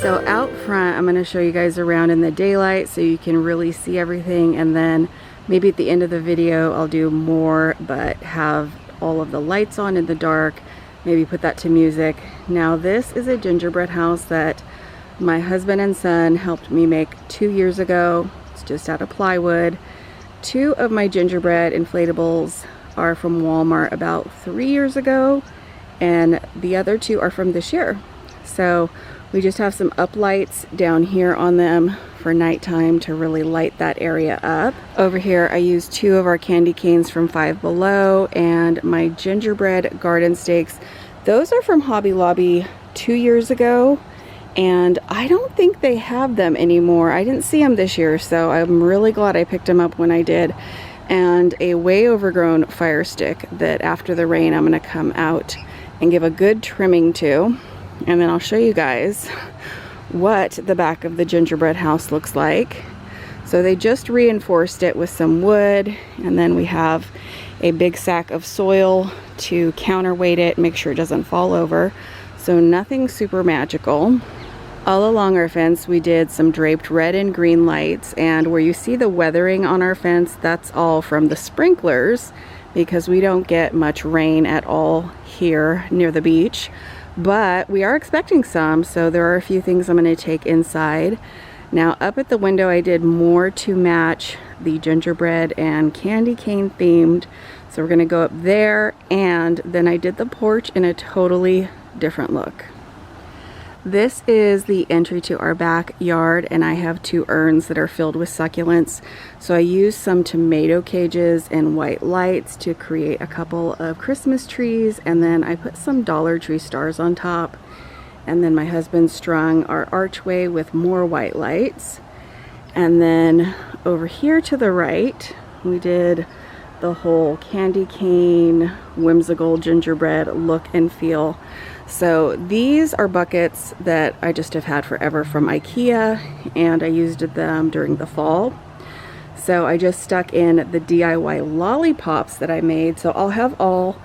So out front, I'm going to show you guys around in the daylight so you can really see everything, and then maybe at the end of the video I'll do more but have all of the lights on in the dark, maybe put that to music. Now this is a gingerbread house that my husband and son helped me make 2 years ago. It's just out of plywood. 2 of my gingerbread inflatables are from Walmart about 3 years ago, and the other 2 are from this year. So we just have some up lights down here on them for nighttime to really light that area up. Over here I used 2 of our candy canes from Five Below, and my gingerbread garden stakes. Those are from Hobby Lobby 2 years ago, and I don't think they have them anymore. I didn't see them this year, so I'm really glad I picked them up when I did. And a way overgrown fire stick that after the rain I'm gonna come out and give a good trimming to. And then I'll show you guys what the back of the gingerbread house looks like. So they just reinforced it with some wood, and then we have a big sack of soil to counterweight it, make sure it doesn't fall over. So nothing super magical. All along our fence we did some draped red and green lights, and where you see the weathering on our fence, that's all from the sprinklers because we don't get much rain at all here near the beach. But we are expecting some, so there are a few things I'm going to take inside. Now up at the window I did more to match the gingerbread and candy cane themed. So we're going to go up there, and then I did the porch in a totally different look. This is the entry to our backyard, and I have 2 urns that are filled with succulents. So I used some tomato cages and white lights to create a couple of Christmas trees, and then I put some Dollar Tree stars on top. And then my husband strung our archway with more white lights. And then over here to the right, we did the whole candy cane, whimsical gingerbread look and feel. So these are buckets that I just have had forever from IKEA, and I used them during the fall. So I just stuck in the DIY lollipops that I made. So I'll have all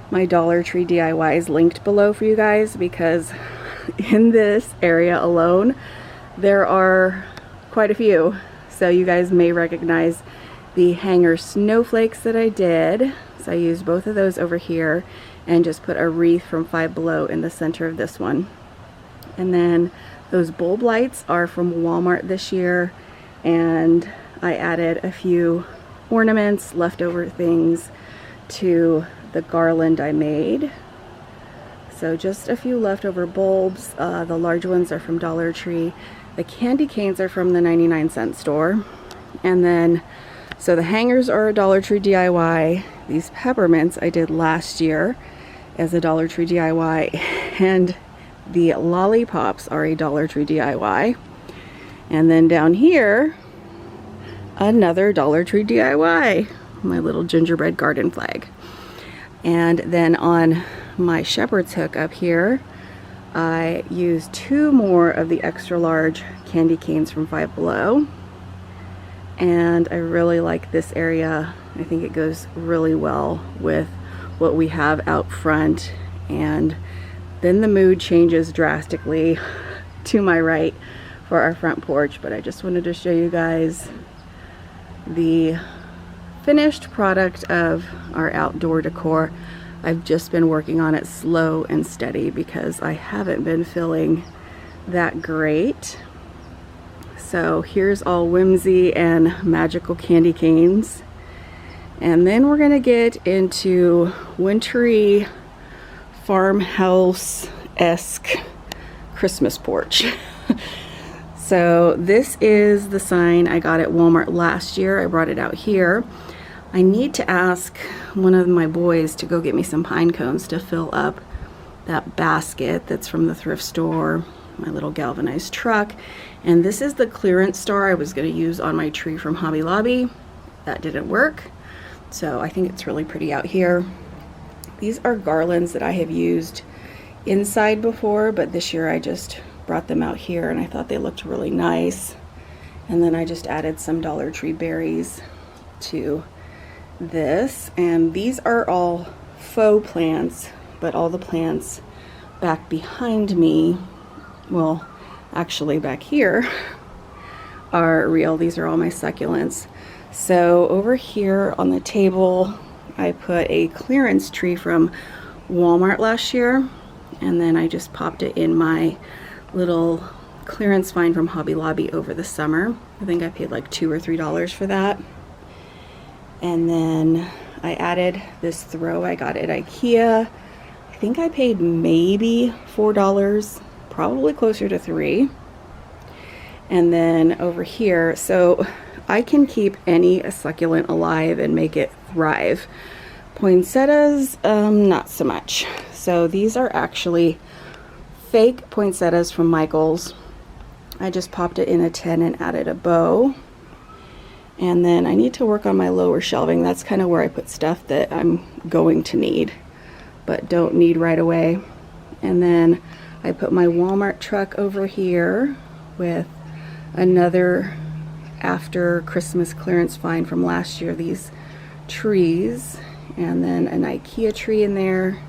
my Dollar Tree DIYs linked below for you guys, because in this area alone there are quite a few. So you guys may recognize the hanger snowflakes that I did. So I used both of those over here and just put a wreath from Five Below in the center of this one. And then those bulb lights are from Walmart this year, and I added a few ornaments, leftover things to the garland I made. So just a few leftover bulbs. The large ones are from Dollar Tree. The candy canes are from the 99-cent store. And then, so the hangers are a Dollar Tree DIY. These peppermints I did last year as a Dollar Tree DIY. And the lollipops are a Dollar Tree DIY. And then down here, another Dollar Tree DIY. My little gingerbread garden flag. And then on my shepherd's hook up here, I used 2 more of the extra large candy canes from Five Below. And I really like this area. I think it goes really well with what we have out front. And then the mood changes drastically to my right for our front porch. But I just wanted to show you guys the finished product of our outdoor decor. I've just been working on it slow and steady because I haven't been feeling that great. So here's all whimsy and magical candy canes. And then we're gonna get into wintry farmhouse-esque Christmas porch. So this is the sign I got at Walmart last year. I brought it out here. I need to ask one of my boys to go get me some pine cones to fill up that basket that's from the thrift store, my little galvanized truck. And this is the clearance star I was going to use on my tree from Hobby Lobby. That didn't work. So I think it's really pretty out here. These are garlands that I have used inside before, but this year I just brought them out here and I thought they looked really nice. And then I just added some Dollar Tree berries to this. And these are all faux plants, but all the plants back behind me, well, actually back here are real. These are all my succulents. So over here on the table, I put a clearance tree from Walmart last year, and then I just popped it in my little clearance find from Hobby Lobby over the summer. I think I paid like $2 or $3 for that. And then I added this throw I got at IKEA. I think I paid maybe $4, probably closer to $3. And then over here, so I can keep any succulent alive and make it thrive. Poinsettias, not so much. So these are actually fake poinsettias from Michael's. I just popped it in a tin and added a bow. And then I need to work on my lower shelving. That's kind of where I put stuff that I'm going to need, but don't need right away. And then I put my Walmart truck over here with another after Christmas clearance find from last year, these trees, and then an IKEA tree in there.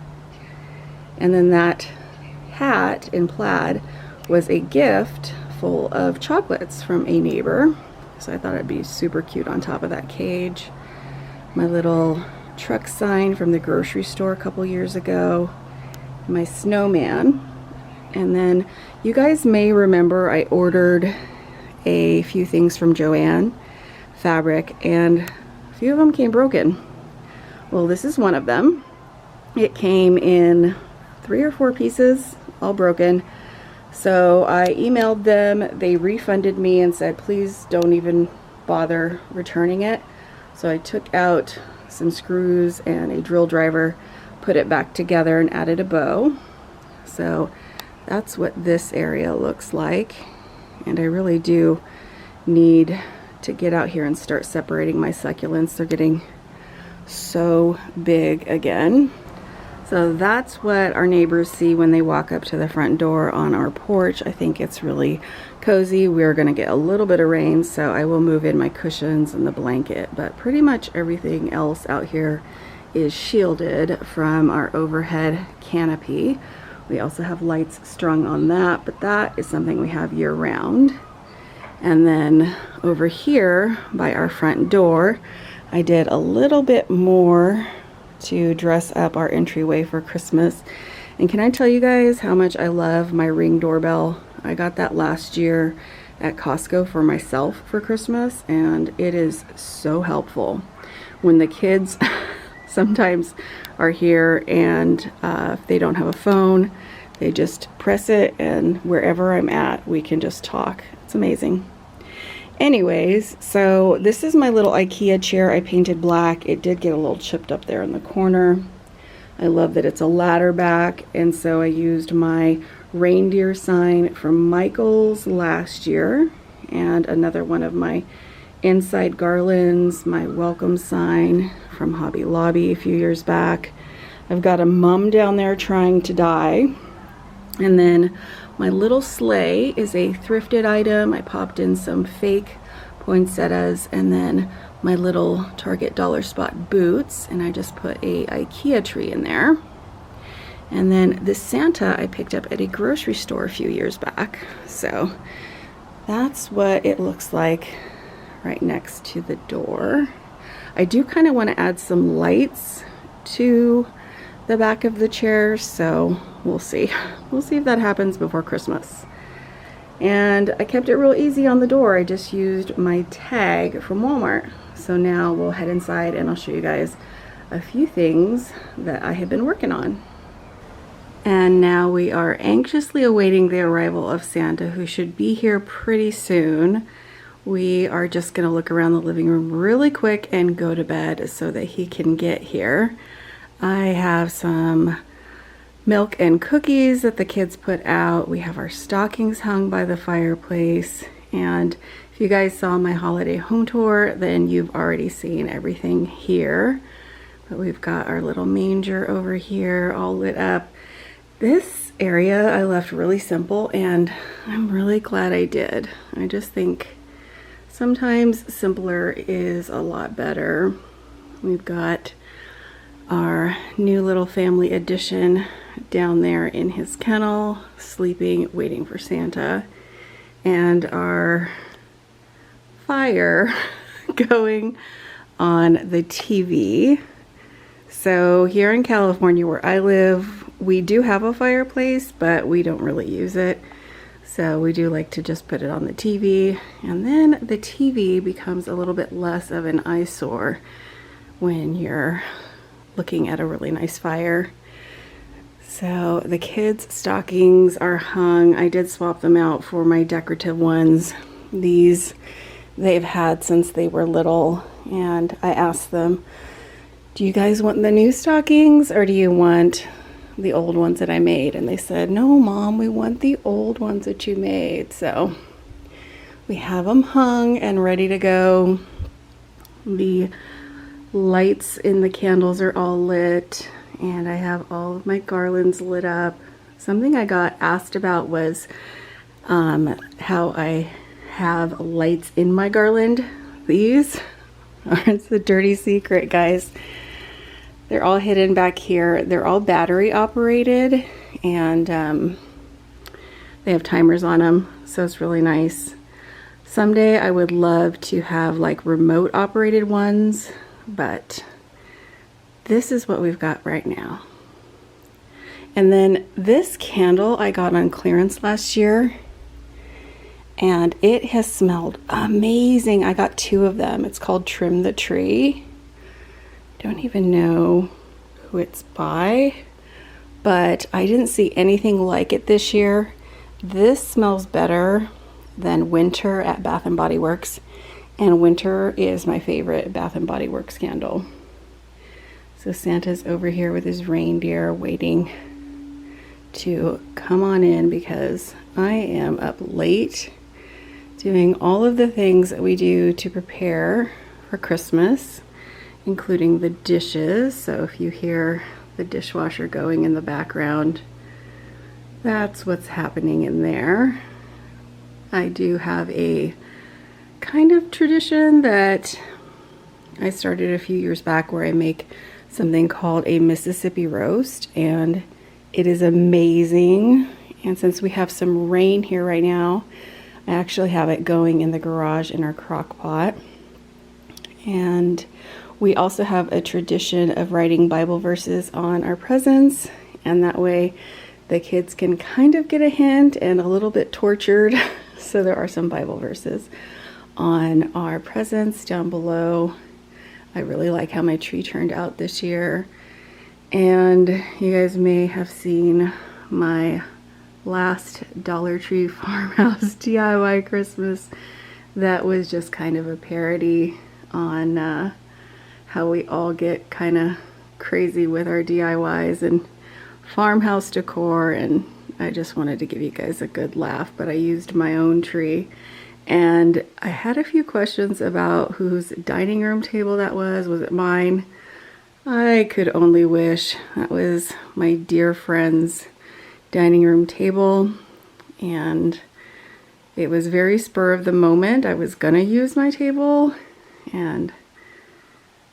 And then that hat in plaid was a gift full of chocolates from a neighbor. So I thought it'd be super cute on top of that cage. My little truck sign from the grocery store a couple years ago. My snowman. And then you guys may remember I ordered a few things from Joann Fabric, and a few of them came broken. Well, this is one of them. It came in 3 or 4 pieces, all broken. So I emailed them, they refunded me and said please don't even bother returning it. So I took out some screws and a drill driver, put it back together and added a bow. So that's what this area looks like. And I really do need to get out here and start separating my succulents. They're getting so big again. So that's what our neighbors see when they walk up to the front door on our porch. I think it's really cozy. We're gonna get a little bit of rain, so I will move in my cushions and the blanket, but pretty much everything else out here is shielded from our overhead canopy. We also have lights strung on that, but that is something we have year round. And then over here by our front door, I did a little bit more to dress up our entryway for Christmas. And can I tell you guys how much I love my Ring doorbell? I got that last year at Costco for myself for Christmas, and it is so helpful. When the kids sometimes are here and if they don't have a phone, they just press it and wherever I'm at, we can just talk. It's amazing. Anyways, so this is my little IKEA chair I painted black. It did get a little chipped up there in the corner. I love that it's a ladder back, and so I used my reindeer sign from Michael's last year and another one of my inside garlands, my welcome sign from Hobby Lobby a few years back. I've got a mum down there trying to die. And then my little sleigh is a thrifted item. I popped in some fake poinsettias and then my little Target Dollar Spot boots, and I just put a IKEA tree in there. And then this Santa I picked up at a grocery store a few years back. So that's what it looks like right next to the door. I do kind of want to add some lights to the back of the chair, so we'll see. We'll see if that happens before Christmas. And I kept it real easy on the door. I just used my tag from Walmart. So now we'll head inside and I'll show you guys a few things that I have been working on. And now we are anxiously awaiting the arrival of Santa, who should be here pretty soon. We are just gonna look around the living room really quick and go to bed so that he can get here. I have some milk and cookies that the kids put out. We have our stockings hung by the fireplace. And if you guys saw my holiday home tour, then you've already seen everything here. But we've got our little manger over here all lit up. This area I left really simple, and I'm really glad I did. I just think sometimes simpler is a lot better. We've got our new little family addition down there in his kennel, sleeping, waiting for Santa. and our fire going on the TV. So here in California where I live, we do have a fireplace, but we don't really use it. So we do like to just put it on the TV, and then the TV becomes a little bit less of an eyesore when you're looking at a really nice fire. So the kids' stockings are hung. I did swap them out for my decorative ones. These they've had since they were little, and I asked them, do you guys want the new stockings or do you want the old ones that I made? And they said, no, Mom, we want the old ones that you made. So we have them hung and ready to go. The lights in the candles are all lit, and I have all of my garlands lit up. Something I got asked about was how I have lights in my garland. These aren't the dirty secret, guys. They're all hidden back here. They're all battery operated, and they have timers on them, so it's really nice. Someday I would love to have like remote operated ones, but this is what we've got right now. And then this candle I got on clearance last year, and it has smelled amazing. I got 2 of them. It's called Trim the Tree. Don't even know who it's by, but I didn't see anything like it this year. This smells better than Winter at Bath & Body Works, and Winter is my favorite Bath & Body Works candle. So Santa's over here with his reindeer waiting to come on in because I am up late doing all of the things that we do to prepare for Christmas, including the dishes. So if you hear the dishwasher going in the background, that's what's happening in there. I do have a kind of tradition that I started a few years back where I make something called a Mississippi roast, and it is amazing. And since we have some rain here right now, I actually have it going in the garage in our crock pot. And we also have a tradition of writing Bible verses on our presents, and that way the kids can kind of get a hint and a little bit tortured. So there are some Bible verses on our presents down below. I really like how my tree turned out this year. And you guys may have seen my last Dollar Tree Farmhouse DIY Christmas. That was just kind of a parody on how we all get kind of crazy with our DIYs and farmhouse decor, and I just wanted to give you guys a good laugh, but I used my own tree. And I had a few questions about whose dining room table that was. Was it mine? I could only wish. That was my dear friend's dining room table, and it was very spur of the moment. I was gonna use my table, and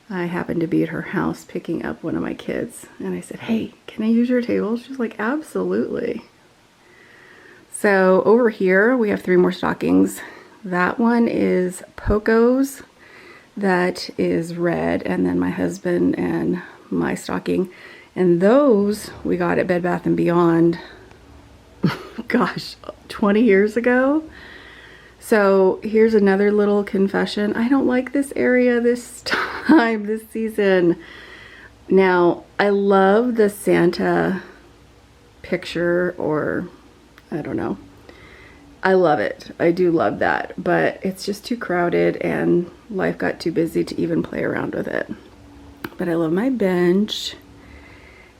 I happened to be at her house picking up one of my kids, and I said, hey, can I use your table? She was like, absolutely. So over here we have 3 more stockings. That one is Poco's, that is red, and then my husband and my stocking. And those we got at Bed Bath & Beyond, gosh, 20 years ago. So here's another little confession. I don't like this area this time, this season. Now, I love the Santa picture, or I don't know. I love it. I do love that, but it's just too crowded and life got too busy to even play around with it. But I love my bench,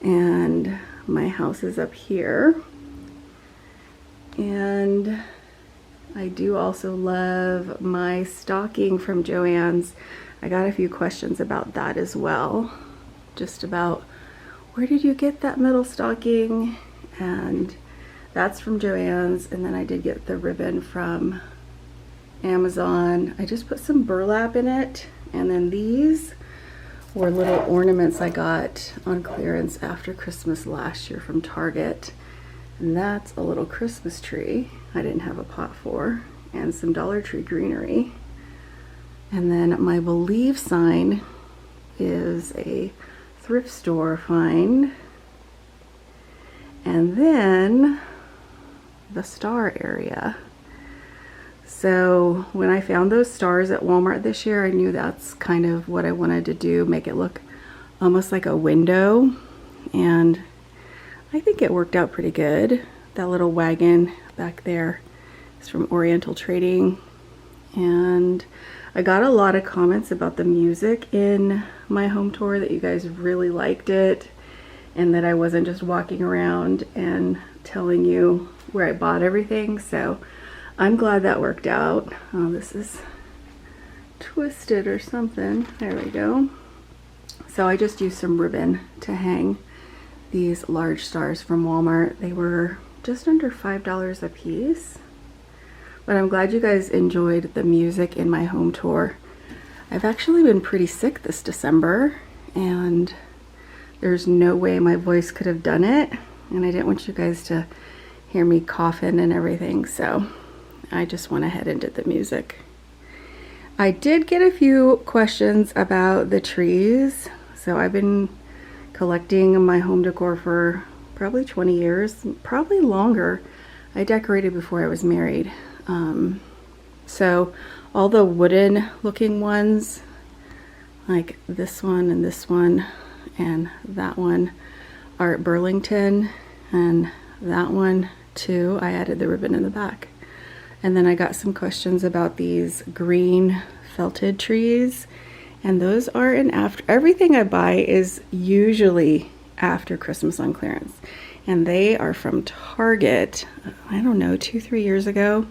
and my house is up here. And I do also love my stocking from Joann's. I got a few questions about that as well. Just about, where did you get that metal stocking? And that's from Joann's. And then I did get the ribbon from Amazon. I just put some burlap in it. And then these were little ornaments I got on clearance after Christmas last year from Target. And that's a little Christmas tree I didn't have a pot for, and some Dollar Tree greenery. And then my Believe sign is a thrift store find. And then the star area. So when I found those stars at Walmart this year, I knew that's kind of what I wanted to do, make it look almost like a window. And I think it worked out pretty good. That little wagon back there is from Oriental Trading. And I got a lot of comments about the music in my home tour, that you guys really liked it, and that I wasn't just walking around and telling you where I bought everything. So I'm glad that worked out. Oh, this is twisted or something. There we go. So I just used some ribbon to hang these large stars from Walmart. They were just under $5 a piece. But I'm glad you guys enjoyed the music in my home tour. I've actually been pretty sick this December, and there's no way my voice could have done it. And I didn't want you guys to hear me coughing and everything, so I just went ahead and did the music. I did get a few questions about the trees. So I've been collecting my home decor for probably 20 years, probably longer. I decorated before I was married. So all the wooden looking ones, like this one and that one, are at Burlington, and that one too, I added the ribbon in the back. And then I got some questions about these green felted trees, and those are in after. Everything I buy is usually after Christmas on clearance, and they are from Target, I don't know, 2-3 years ago,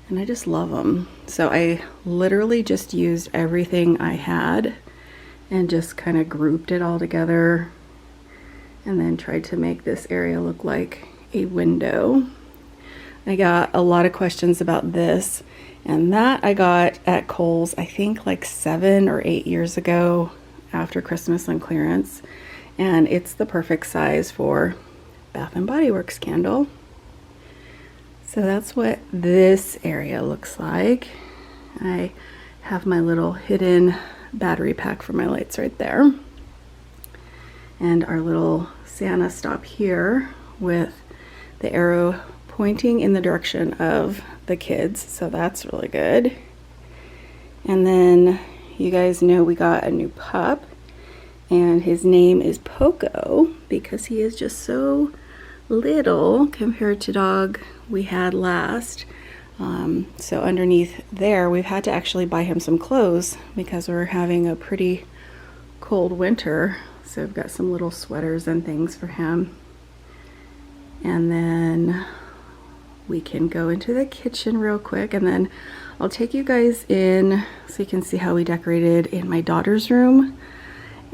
and I just love them. So I literally just used everything I had and just kind of grouped it all together, and then tried to make this area look like a window. I got a lot of questions about this, and that I got at Kohl's, I think like 7 or 8 years ago after Christmas on clearance, and it's the perfect size for Bath & Body Works candle. So that's what this area looks like. I have my little hidden battery pack for my lights right there, and our little Santa stop here with the arrow pointing in the direction of the kids, so that's really good. And then you guys know we got a new pup, and his name is Poco because he is just so little compared to dog we had last. So underneath there, we've had to actually buy him some clothes because we're having a pretty cold winter. So I've got some little sweaters and things for him. And then we can go into the kitchen real quick, and then I'll take you guys in so you can see how we decorated in my daughter's room.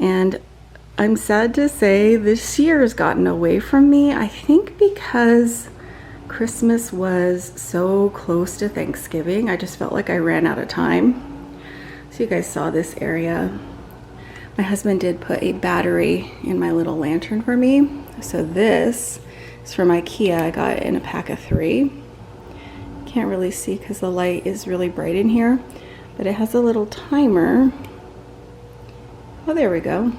And I'm sad to say this year has gotten away from me, I think because Christmas was so close to Thanksgiving. I just felt like I ran out of time. So you guys saw this area. My husband did put a battery in my little lantern for me. So this is from IKEA. I got it in a pack of 3. Can't really see because the light is really bright in here, but it has a little timer. Oh, there we go.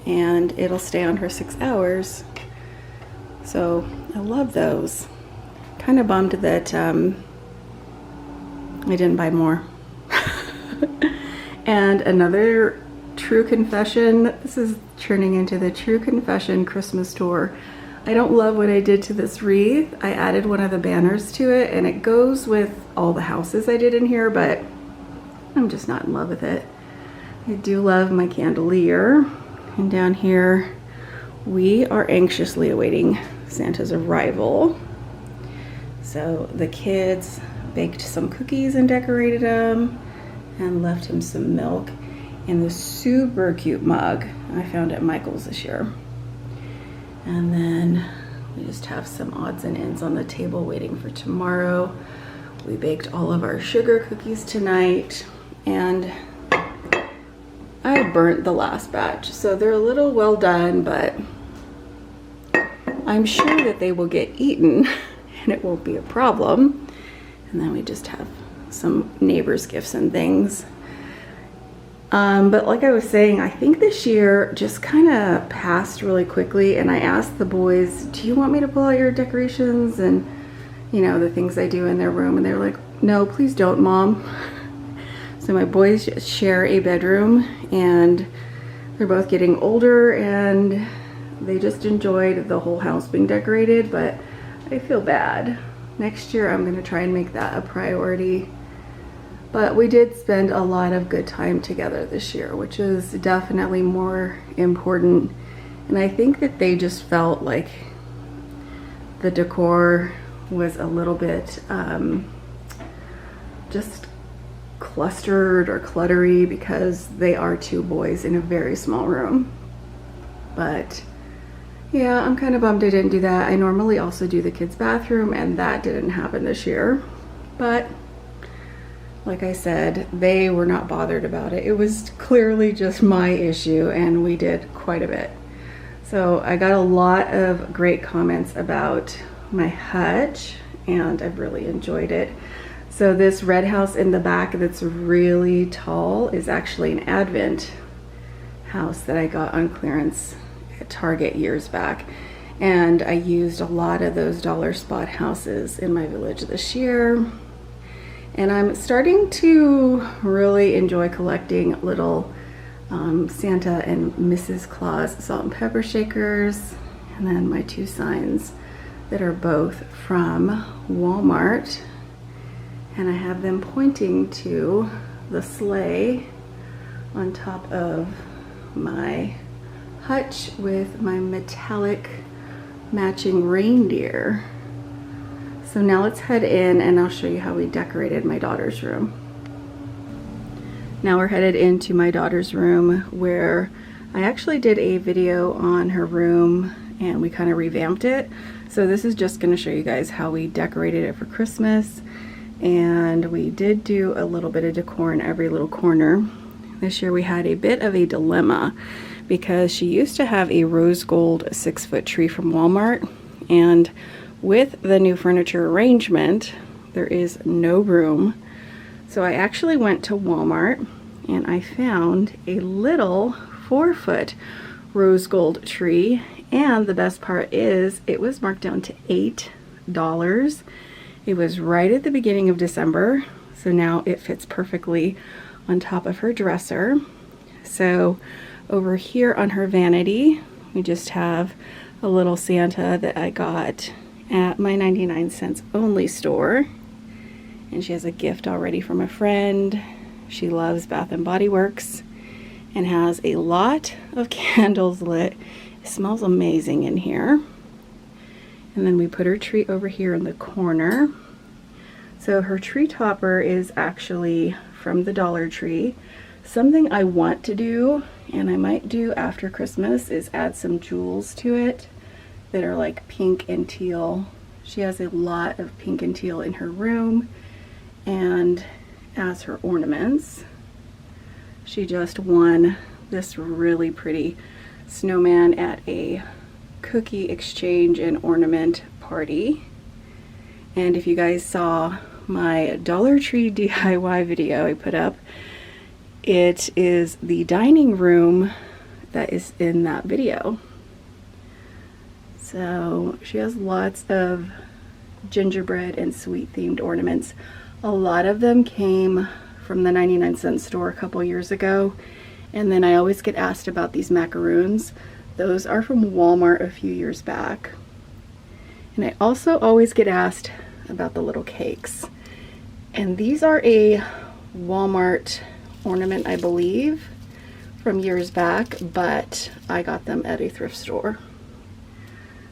And it'll stay on for 6 hours. So I love those. Kind of bummed that I didn't buy more. And another true confession, this is turning into the True Confession Christmas tour. I don't love what I did to this wreath. I added one of the banners to it, and it goes with all the houses I did in here, but I'm just not in love with it. I do love my chandelier. And down here, we are anxiously awaiting Santa's arrival. So the kids baked some cookies and decorated them, and left him some milk in this super cute mug I found at Michael's this year. And then we just have some odds and ends on the table waiting for tomorrow. We baked all of our sugar cookies tonight, and I burnt the last batch, so they're a little well done, but I'm sure that they will get eaten and it won't be a problem. And then we just have some neighbors' gifts and things. But like I was saying, I think this year just kind of passed really quickly, and I asked the boys, do you want me to pull out your decorations and, you know, the things I do in their room? And they were like, no, please don't, Mom. So my boys share a bedroom, and they're both getting older, and they just enjoyed the whole house being decorated, but I feel bad. Next year I'm gonna try and make that a priority. But we did spend a lot of good time together this year, which is definitely more important. And I think that they just felt like the decor was a little bit just clustered or cluttery because they are two boys in a very small room. But yeah, I'm kind of bummed I didn't do that. I normally also do the kids' bathroom, and that didn't happen this year. But like I said, they were not bothered about it. It was clearly just my issue, and we did quite a bit. So I got a lot of great comments about my hutch, and I've really enjoyed it. So this red house in the back that's really tall is actually an Advent house that I got on clearance at Target years back. And I used a lot of those dollar spot houses in my village this year. And I'm starting to really enjoy collecting little Santa and Mrs. Claus salt and pepper shakers. And then my two signs that are both from Walmart. And I have them pointing to the sleigh on top of my hutch with my metallic matching reindeer. So now let's head in and I'll show you how we decorated my daughter's room. Now we're headed into my daughter's room, where I actually did a video on her room and we kind of revamped it. So this is just going to show you guys how we decorated it for Christmas. And we did do a little bit of decor in every little corner. This year we had a bit of a dilemma because she used to have a rose gold 6-foot tree from Walmart, and with the new furniture arrangement there is no room. So I actually went to Walmart and I found a little 4-foot rose gold tree, and the best part is it was marked down to $8. It was right at the beginning of December, so now it fits perfectly on top of her dresser. So over here on her vanity, we just have a little Santa that I got at my 99 cents only store. And she has a gift already from a friend. She loves Bath and Body Works and has a lot of candles lit. It smells amazing in here. And then we put her tree over here in the corner. So her tree topper is actually from the Dollar Tree. Something I want to do, and I might do after Christmas, is add some jewels to it that are like pink and teal. She has a lot of pink and teal in her room, and as her ornaments, she just won this really pretty snowman at a cookie exchange and ornament party. And if you guys saw my Dollar Tree DIY video I put up, it is the dining room that is in that video. So she has lots of gingerbread and sweet themed ornaments. A lot of them came from the 99 cent store a couple years ago. And then I always get asked about these macaroons. Those are from Walmart a few years back. And I also always get asked about the little cakes. And these are a Walmart ornament, I believe, from years back, but I got them at a thrift store.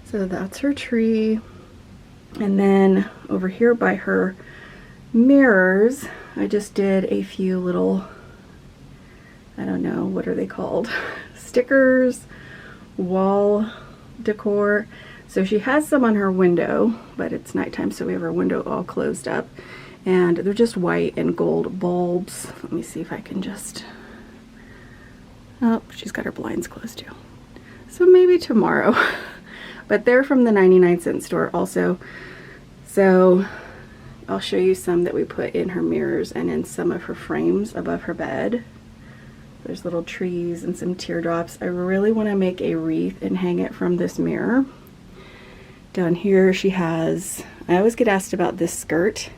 So that's her tree. And then over here by her mirrors, I just did a few little, I don't know, what are they called? Stickers, wall decor. So she has some on her window, but it's nighttime, so we have our window all closed up. And they're just white and gold bulbs. Let me see if I can just, oh, she's got her blinds closed too. So maybe tomorrow but they're from the 99-cent store also. So I'll show you some that we put in her mirrors and in some of her frames above her bed. There's little trees and some teardrops. I really want to make a wreath and hang it from this mirror. Down here she has, I always get asked about this skirt.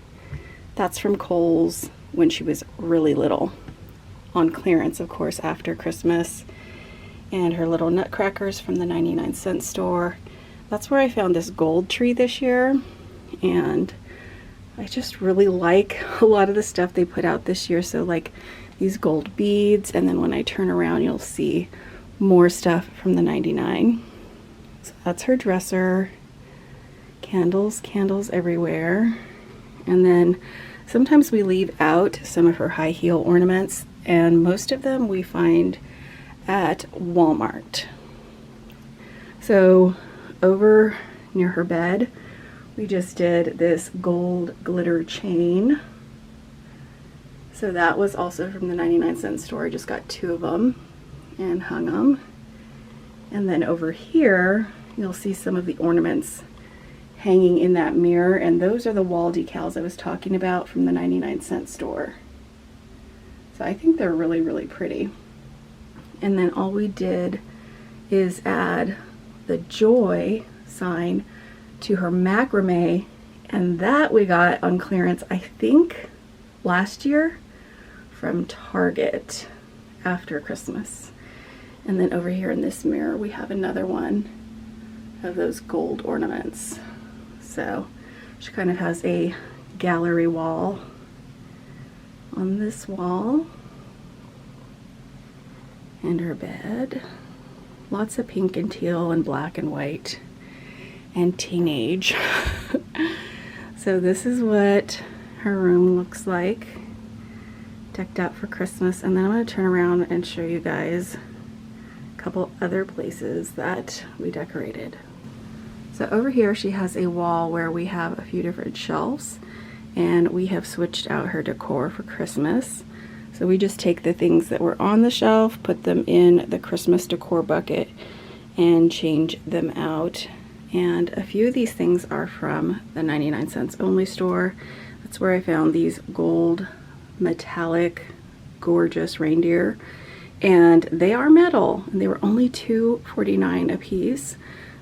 That's from Kohl's when she was really little. On clearance, of course, after Christmas. And her little nutcrackers from the 99-cent store. That's where I found this gold tree this year. And I just really like a lot of the stuff they put out this year. So like these gold beads, and then when I turn around you'll see more stuff from the 99. So that's her dresser. Candles everywhere. And then sometimes we leave out some of her high heel ornaments, and most of them we find at Walmart. So over near her bed we just did this gold glitter chain. So that was also from the 99-cent store. I just got 2 of them and hung them. And then over here, you'll see some of the ornaments hanging in that mirror. And those are the wall decals I was talking about from the 99-cent store. So I think they're really, really pretty. And then all we did is add the joy sign to her macrame. And that we got on clearance, I think, last year from Target after Christmas. And then over here in this mirror we have another one of those gold ornaments. So she kind of has a gallery wall on this wall. And her bed. Lots of pink and teal and black and white and teenage. So this is what her room looks like, decked out for Christmas. And then I'm going to turn around and show you guys a couple other places that we decorated. So over here she has a wall where we have a few different shelves, and we have switched out her decor for Christmas. So we just take the things that were on the shelf, put them in the Christmas decor bucket, and change them out. And a few of these things are from the 99 cents only store. That's where I found these gold metallic gorgeous reindeer, and they are metal, and they were only $2.49 a piece.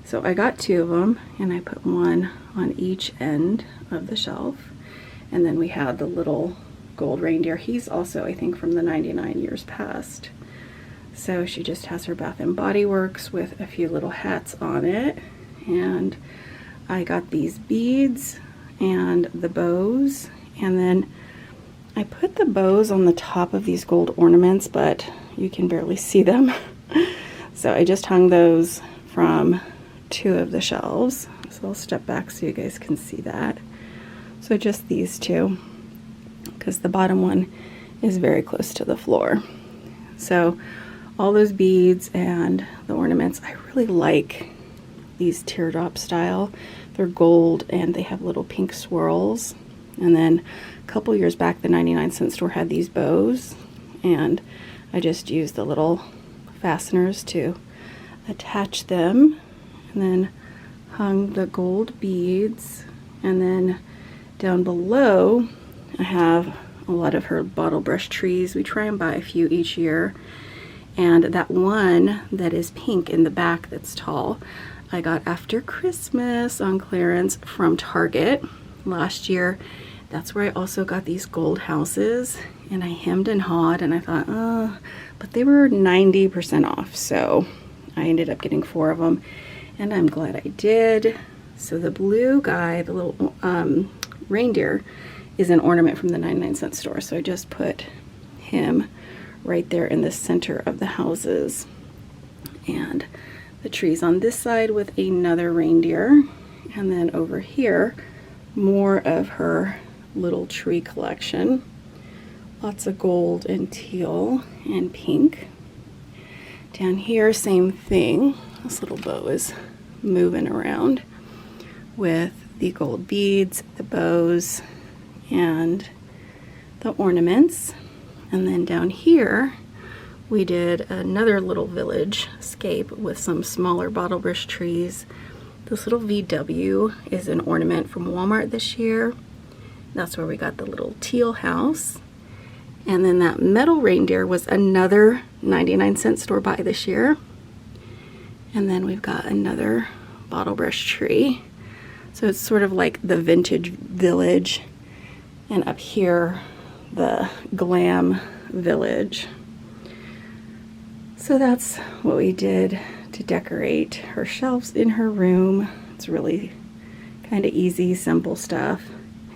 So I got 2 of them, and I put one on each end of the shelf. And then we had the little gold reindeer. He's also, I think, from the 99 years past. So she just has her Bath and Body Works with a few little hats on it. And I got these beads and the bows, and then I put the bows on the top of these gold ornaments, but you can barely see them. So I just hung those from 2 of the shelves. So I'll step back so you guys can see that. So just these 2, because the bottom one is very close to the floor. So all those beads and the ornaments, I really like these teardrop style. They're gold and they have little pink swirls. And then a couple years back, the 99 cent store had these bows, and I just used the little fasteners to attach them, and then hung the gold beads. And then down below I have a lot of her bottle brush trees. We try and buy a few each year, and that one that is pink in the back that's tall, I got after Christmas on clearance from Target last year. That's where I also got these gold houses, and I hemmed and hawed, and I thought, but they were 90% off, so I ended up getting 4 of them, and I'm glad I did. So the blue guy, the little reindeer, is an ornament from the 99 cent store, so I just put him right there in the center of the houses, and the trees on this side with another reindeer. And then over here, more of her little tree collection. Lots of gold and teal and pink. Down here, same thing. This little bow is moving around with the gold beads, the bows, and the ornaments. And then down here, we did another little village scape with some smaller bottle brush trees This little VW is an ornament from Walmart this year. That's where we got the little teal house. And then that metal reindeer was another 99-cent store buy this year. And then we've got another bottle brush tree. So it's sort of like the vintage village. And up here, the glam village. So that's what we did to decorate her shelves in her room. It's really kind of easy, simple stuff.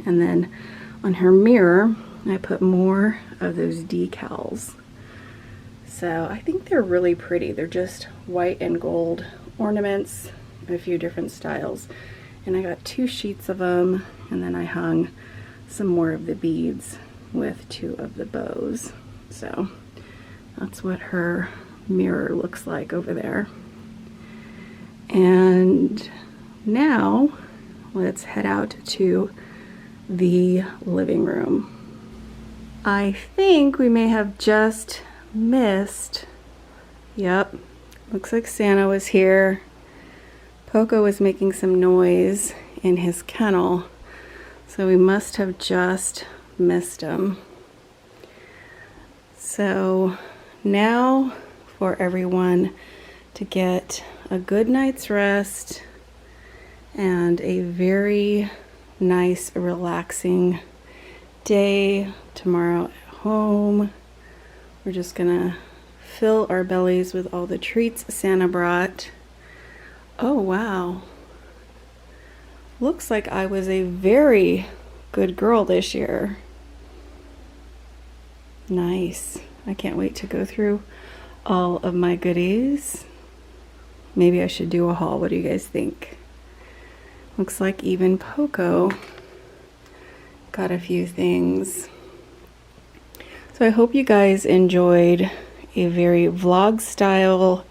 And then on her mirror, I put more of those decals. So I think they're really pretty. They're just white and gold ornaments in a few different styles. And I got 2 sheets of them, and then I hung some more of the beads with 2 of the bows. So that's what her mirror looks like over there. And now let's head out to the living room. I think we may have just missed, yep, looks like Santa was here. Poco was making some noise in his kennel, so we must have just missed him. So now for everyone to get a good night's rest and a very nice, relaxing day tomorrow at home. We're just gonna fill our bellies with all the treats Santa brought. Oh wow. Looks like I was a very good girl this year. Nice. I can't wait to go through all of my goodies. Maybe I should do a haul. What do you guys think? Looks like even Poco got a few things. So I hope you guys enjoyed a very vlog style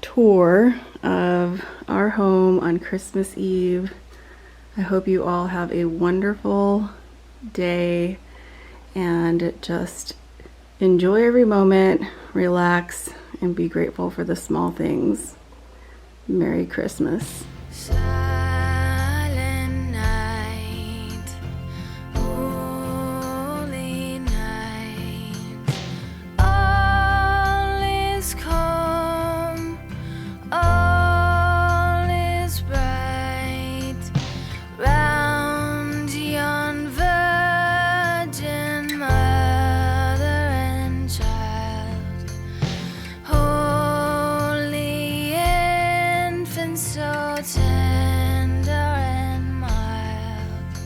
tour of our home on Christmas Eve. I hope you all have a wonderful day and just enjoy every moment, relax, and be grateful for the small things. Merry Christmas. Silent night, holy night, all is calm, all is bright, round yon virgin mother and child, holy infant so tender and mild,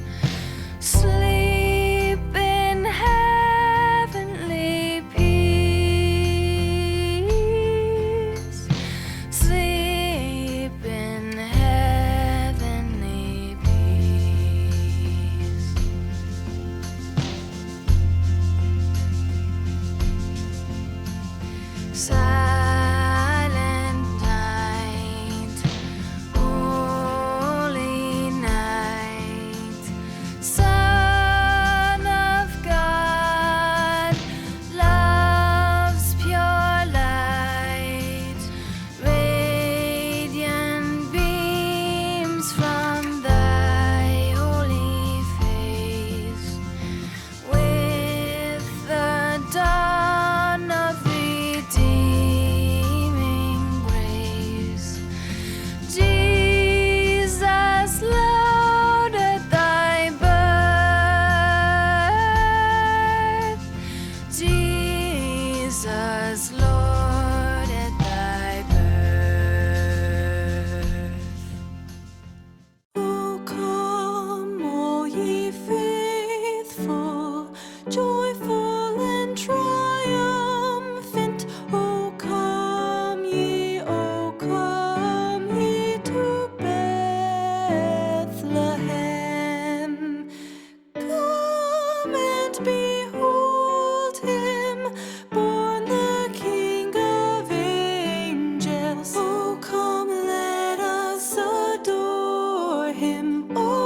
sleep in heavenly peace, sleep in heavenly peace. Silent night, holy night, Son of God, love's pure light, radiant beams from thy holy face, with the dawn of redeeming grace. Jesus, Lord, at thy birth, Jesus, Lord, at thy birth. O come, all ye faithful, joyful and triumphant. O come ye to Bethlehem. Come and behold him, born the King of angels. Oh, come, let us adore him. Oh,